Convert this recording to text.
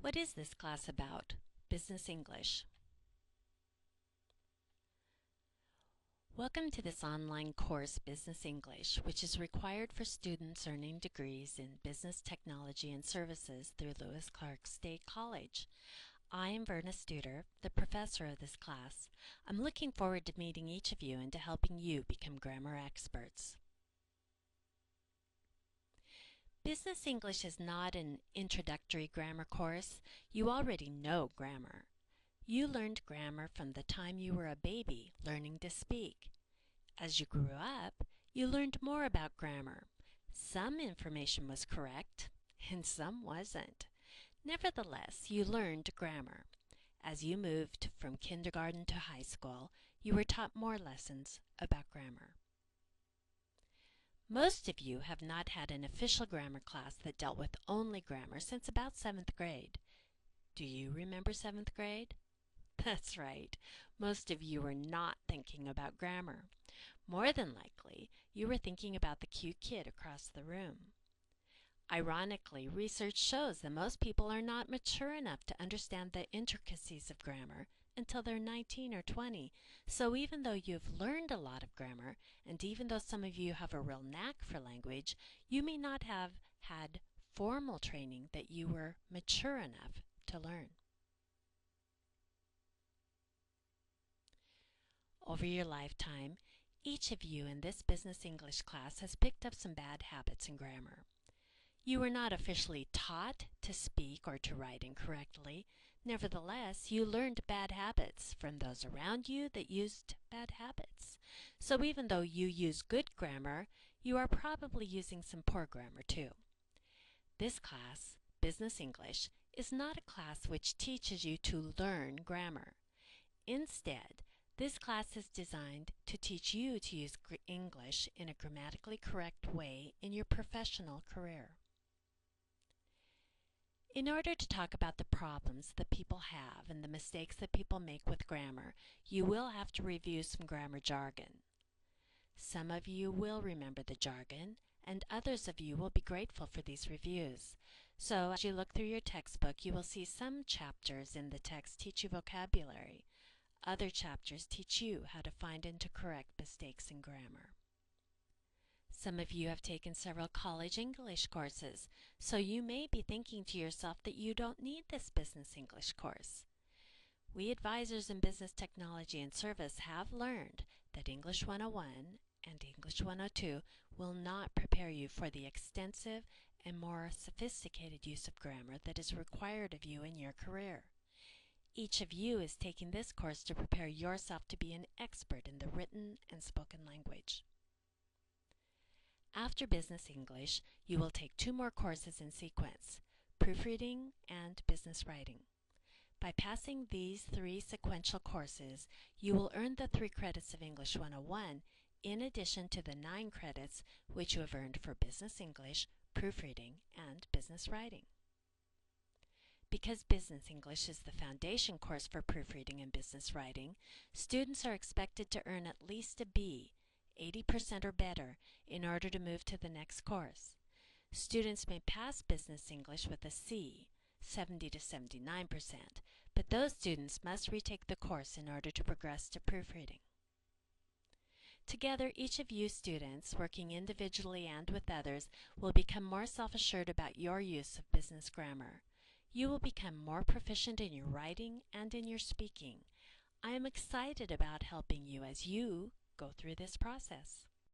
What is this class about? Business English. Welcome to this online course, Business English, which is required for students earning degrees in Business Technology and Services through Lewis Clark State College. I am Verna Studer, the professor of this class. I'm looking forward to meeting each of you and to helping you become grammar experts. Business English is not an introductory grammar course. You already know grammar. You learned grammar from the time you were a baby learning to speak. As you grew up, you learned more about grammar. Some information was correct, and some wasn't. Nevertheless, you learned grammar. As you moved from kindergarten to high school, you were taught more lessons about grammar. Most of you have not had an official grammar class that dealt with only grammar since about 7th grade. Do you remember 7th grade? That's right. Most of you were not thinking about grammar. More than likely, you were thinking about the cute kid across the room. Ironically, research shows that most people are not mature enough to understand the intricacies of grammar until they're 19 or 20. So even though you've learned a lot of grammar, and even though some of you have a real knack for language, you may not have had formal training that you were mature enough to learn. Over your lifetime, each of you in this Business English class has picked up some bad habits in grammar. You were not officially taught to speak or to write incorrectly. Nevertheless, you learned bad habits from those around you that used bad habits. So even though you use good grammar, you are probably using some poor grammar too. This class, Business English, is not a class which teaches you to learn grammar. Instead, this class is designed to teach you to use English in a grammatically correct way in your professional career. In order to talk about the problems that people have and the mistakes that people make with grammar, you will have to review some grammar jargon. Some of you will remember the jargon, and others of you will be grateful for these reviews. So as you look through your textbook, you will see some chapters in the text teach you vocabulary. Other chapters teach you how to find and to correct mistakes in grammar. Some of you have taken several college English courses, so you may be thinking to yourself that you don't need this Business English course. We advisors in Business Technology and Service have learned that English 101 and English 102 will not prepare you for the extensive and more sophisticated use of grammar that is required of you in your career. Each of you is taking this course to prepare yourself to be an expert in the written and spoken language. After Business English, you will take 2 more courses in sequence, Proofreading and Business Writing. By passing these 3 sequential courses, you will earn the 3 credits of English 101 in addition to the 9 credits which you have earned for Business English, Proofreading, and Business Writing. Because Business English is the foundation course for proofreading and business writing, students are expected to earn at least a B, 80% or better, in order to move to the next course. Students may pass Business English with a C, 70 to 79%, but those students must retake the course in order to progress to proofreading. Together, each of you students, working individually and with others, will become more self-assured about your use of business grammar. You will become more proficient in your writing and in your speaking. I am excited about helping you as you go through this process.